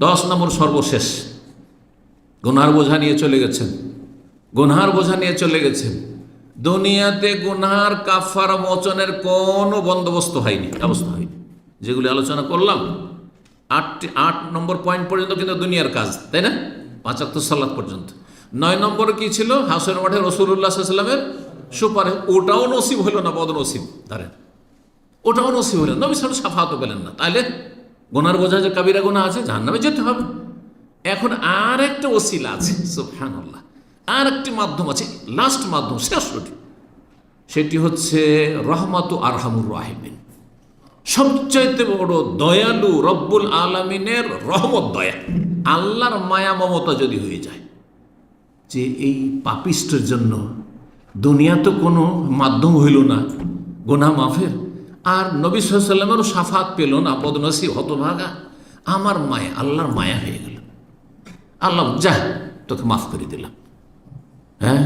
10 নম্বর সর্বশেষ, গুনহার বোঝা নিয়ে চলে গেছেন। গুনহার বোঝা নিয়ে চলে গেছেন। দুনিয়াতে গুনহার কাফারা মোচনের কোনো বন্দোবস্ত হয়নি, ব্যবস্থা হয়নি। যেগুলি আলোচনা করলাম 8 নম্বর পয়েন্ট পর্যন্ত কিন্তু দুনিয়ার কাজ, তাই না? 5 ওয়াক্ত সালাত পর্যন্ত। 9 নম্বর কি ছিল? হাসরের মাঠে রাসূলুল্লাহ সাল্লাল্লাহু আলাইহি ওয়াসাল্লামের সুপারিশ। ওটাও নসিব হইল না, বদনসিব ধরেন, ওটাও নসিব হইল না, নবী সাল্লাল্লাহু আলাইহি ওয়াসাল্লাম শাফাআতও পেলেন না। তাহলে গুনার বোঝা যে কাবিরা গুনাহ আছে, জাহান্নামে যেতে হবে। এখন আর একটা ওসিলা আছে, সুবহানাল্লাহ, আর একটি মাধ্যম আছে, লাস্ট মাধ্যম, শেষটি। সেটি হচ্ছে রহমাতু আরহামুর রাহিমিন, সবচাইতে বড় দয়ালু রব্বুল আলামিনের রহমত, দয়া, আল্লাহর মায়া মমতা যদি হয়ে যায় যে এই পাপিষ্টের জন্য দুনিয়া তো কোনো মাধ্যম হইল না গুনাহ মাফের, আর নবী সাল্লাল্লাহু আলাইহি ওয়াসাল্লামেরও শাফাত পেল না, বদনসিব হতভাগা, আমার মায়া, আল্লাহর মায়া হয়ে গেল। আল্লাহ যা তোকে মাফ করে দিলাম। হ্যাঁ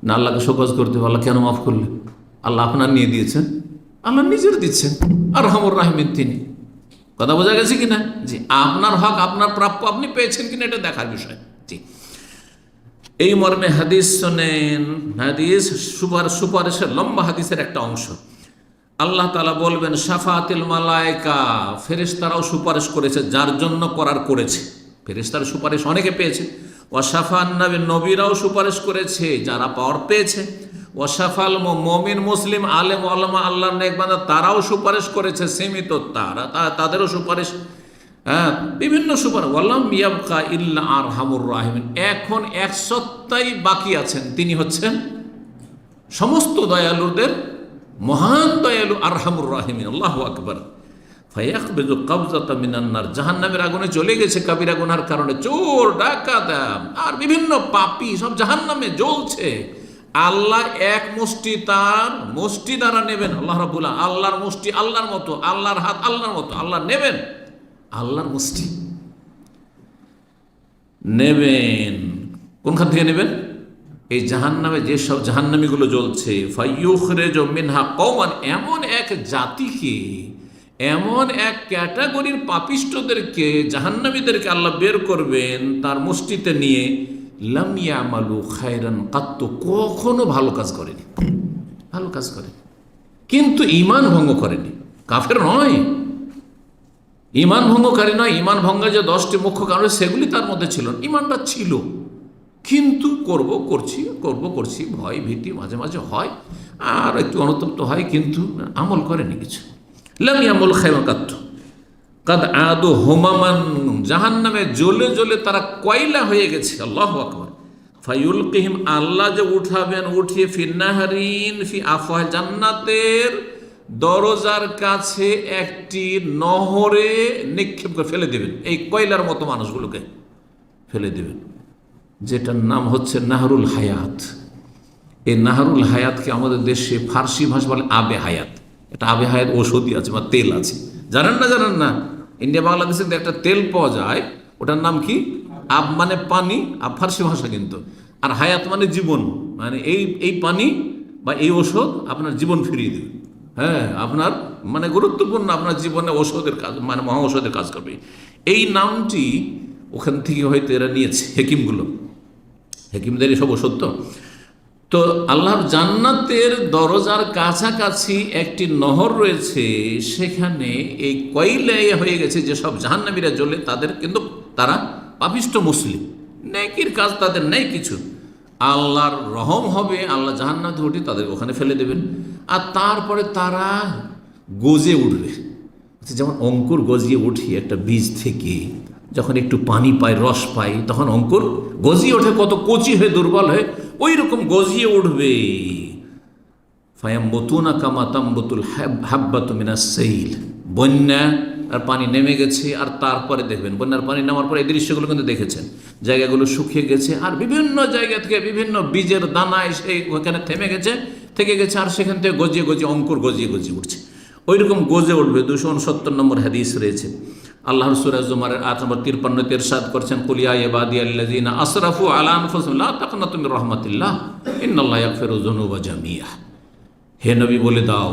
না, আল্লাহকে শোকজ করতে হবে, আল্লাহ কেন মাফ করলেন? আল্লাহ আপনার নিয়ে দিয়েছেন, আল্লাহ নিজের দিচ্ছেন, আর রহমুর রাহিমিন তিনি। কথা বোঝা গেছে কিনা? জি, আপনার হক, আপনার প্রাপ্য আপনি পেয়েছেন কিনা এটা দেখার বিষয়। জি, এই মর্মে হাদিস শোনেন। হাদিস সুপারিশের লম্বা হাদিসের একটা অংশ। আল্লাহ তাআলা বলবেন শাফাআতিল মালায়েকা, ফেরেশতারাও সুপারিশ করেছে, যার জন্য করার করেছে। ফেরেশতার সুপারিশ অনেকে পেয়েছে। ওয়াশাফান নবী, নবীরাও সুপারিশ করেছে যারা পাওয়ার পেয়েছে। ওয়াশাফাল মুমিন, মুসলিম, আলেম, ওলামা, আল্লাহর নেক বান্দা, তারাও সুপারিশ করেছে, সীমিত তাদেরও সুপারিশ, হ্যাঁ, বিভিন্ন সুপারিশ। ওয়ালাম ইয়াবকা ইল্লা আরহামুর রাহিমিন, এখন এক সত্তাই বাকি আছেন, তিনি হচ্ছেন সমস্ত দয়ালুদের মহান দয়ালু, আরহামুর রাহিমিন। আল্লাহু আকবার। ফায়াকবিযু কবযাতাম মিনান নার, জাহান্নামের আগুনে চলে গেছে কাবিরা গুনার কারণে, চোর ডাকাত আর বিভিন্ন পাপী সব জাহান্নামে জ্বলছে। আল্লাহ এক মুষ্টি তার মুষ্টি দ্বারা নেবেন। আল্লাহ রাব্বুল আলামিন, আল্লাহর মুষ্টি আল্লাহর মতো, আল্লাহর হাত আল্লাহর মতো, আল্লাহ নেবেন, আল্লাহর মুষ্টি নেবেন। কোনখান থেকে নেবেন? এই জাহান্নামে যেসব জাহান্নামীগুলো জ্বলছে, ফায়ুখরিজু মিনহা কওমান, এমন এক জাতিকে, এমন এক ক্যাটাগরির পাপিষ্টদেরকে, জাহান্নামীদেরকে আল্লাহ বের করবেন তার মুষ্টিতে নিয়ে, লাম ইয়ামালু খায়রান কাত্তু, কখনো ভালো কাজ করেনি, ভালো কাজ করেনি, কিন্তু ঈমান ভঙ্গ করেনি, কাফের নয়, ঈমান ভঙ্গকারী নয়। ঈমান ভঙ্গের যে 10টি মুখ্য কারণ সেগুলি তার মধ্যে ছিল, ঈমানটা ছিল, কিন্তু করছি, ভয় ভীতি মাঝে মাঝে হয়, আর একটু অনুতপ্ত হয়, কিন্তু আমল করেনি কিছু। লাম ইয়ামুল খায়রান কাত্তু কাদ আদু হুমামান, জাহান্নামে জ্বলে জ্বলে তারা কয়লা হয়ে গেছে। আল্লাহু আকবার। ফায়ুলকিহিম, আল্লাহ যে উঠাবেন, উঠিয়ে ফিন্নাহারিন ফি আফওয়াহ, জান্নাতের দরজার কাছে একটি নহরে নিক্ষেপ করে ফেলে দেবেন, এই কয়লার মতো মানুষগুলোকে ফেলে দেবেন, যেটার নাম হচ্ছে নাহরুল হায়াত। এই নাহরুল হায়াতকে আমাদের দেশে ফার্সি ভাষা বলে আবে হায়াত। এটা আবে হায়াত ঔষধি আছে বা তেল আছে, জানেন না? ইন্ডিয়া বাংলাদেশে একটা তেল পাওয়া যায়, ওটার নাম কি? আব মানে পানি, আব ফার্সি ভাষা কিন্তু, আর হায়াত মানে জীবন, মানে এই পানি বা এই ওষুধ আপনার জীবন ফিরিয়ে দেবে। হ্যাঁ, আপনার মানে গুরুত্বপূর্ণ, আপনার জীবনে ওষুধের কাজ, মানে মহা ঔষধের কাজ করবে। এই নামটি ওখান থেকে হয়তো এরা নিয়েছে, হেকিমদের সব ওষুধ। তো আল্লাহর জান্নাতের দরজার কাছাকাছি একটি নহর রয়েছে, সেখানে এই কয়লাই হয়ে গেছে যেসব জাহান্নামীরা জ্বলে, তাদের কিন্তু তারা পাপিষ্ট মুসলিম, নেকির কাজ তাদের নেই কিছু। আল্লাহর রহম হবে, আল্লাহ জাহান্নামে উঠে তাদের ওখানে ফেলে দেবেন, আর তারপরে তারা গজে উঠবে। যেমন অঙ্কুর গজিয়ে উঠি একটা বীজ থেকে, যখন একটু পানি পায়, রস পায়, তখন অঙ্কুর গজিয়ে ওঠে, কত কচি হয়ে দুর্বল হয়ে, ওই রকম গজিয়ে উঠবে। ফায়ামবুতুনা কামা তামবুতুল হাব্বাতু মিনাস সাইল, বন্যা আর পানি নেমে গেছে, আর তারপরে দেখবেন বন্যার পানি নামার পরে এই দৃশ্যগুলো কিন্তু দেখেছেন, জায়গাগুলো শুকিয়ে গেছে, আর বিভিন্ন জায়গা থেকে বিভিন্ন বীজের দানা এসে ওখানে থেকে গেছে, আর সেখান থেকে গজিয়ে অঙ্কুর গজিয়ে উঠছে, ওই রকম গজে উঠবে। 269 নম্বর হাদিস রয়েছে। আল্লাহ সূরা জুমারের 8 নম্বর 53 ইরশাদ করছেন, কুল ইয়া ইবাদিয়াল্লাযিনা আসরাফু আলা আনফুসিহিম লা তাকনাতু মির রাহমাতিল্লাহ ইন্নাল্লাহা ইয়াগফিরুয যুনুবা জামিআ। হে নবী বলে দাও,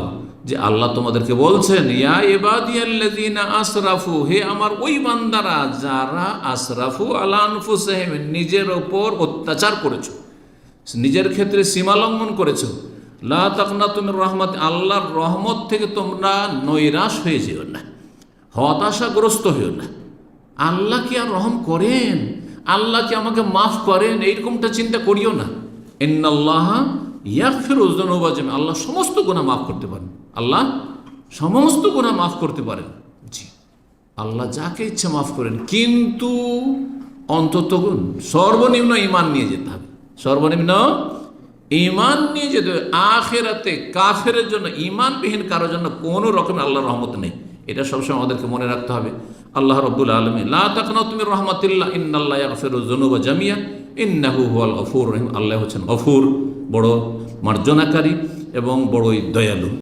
যে আল্লাহ তোমাদেরকে বলছেন, ইয়া ইবাদিয়াল্লাযীনা আসরাফু, হে আমার ওই বান্দারা যারা আসরাফু আলা আনফুসিহিম, নিজের ওপর অত্যাচার করেছো, নিজের ক্ষেত্রে সীমা লঙ্ঘন করেছো, লা তাকনাতু মির রাহমাত, আল্লাহর রহমত থেকে তোমরা নৈরাশ হয়ে যেও না, হতাশাগ্রস্ত হয়েও না। আল্লাহ কি আর রহম করেন, আল্লাহ কি আমাকে মাফ করেন, এইরকমটা চিন্তা করিও না। ইন্নাল্লাহা ইয়াগফিরু যুনুবা জামিআ, আল্লাহ সমস্ত গুনাহ মাফ করতে পারেন, আল্লাহ সমস্ত গুনাহ মাফ করতে পারেন। জি, আল্লাহ যাকে ইচ্ছে মাফ করেন, কিন্তু অন্তত সর্বনিম্ন ঈমান নিয়ে যেতে হবে, সর্বনিম্ন ঈমান নিয়ে যেতে হবে। আখিরাতে কাফেরের জন্য, ঈমানবিহীন কারোর জন্য কোনো রকমের আল্লাহর রহমত নেই, এটা সবসময় আমাদেরকে মনে রাখতে হবে। আল্লাহ রাব্বুল আলামিন, লা তাকনাতু মির রাহমাতিল্লাহ ইন্নাল্লাহা ইয়াগফিরু যুনুবা জামিআ ইন্নাহু হুয়াল গফুরুর রহিম, আল্লাহ হচ্ছেন গফুর, বড় মার্জনাকারী এবং বড়ই দয়ালু।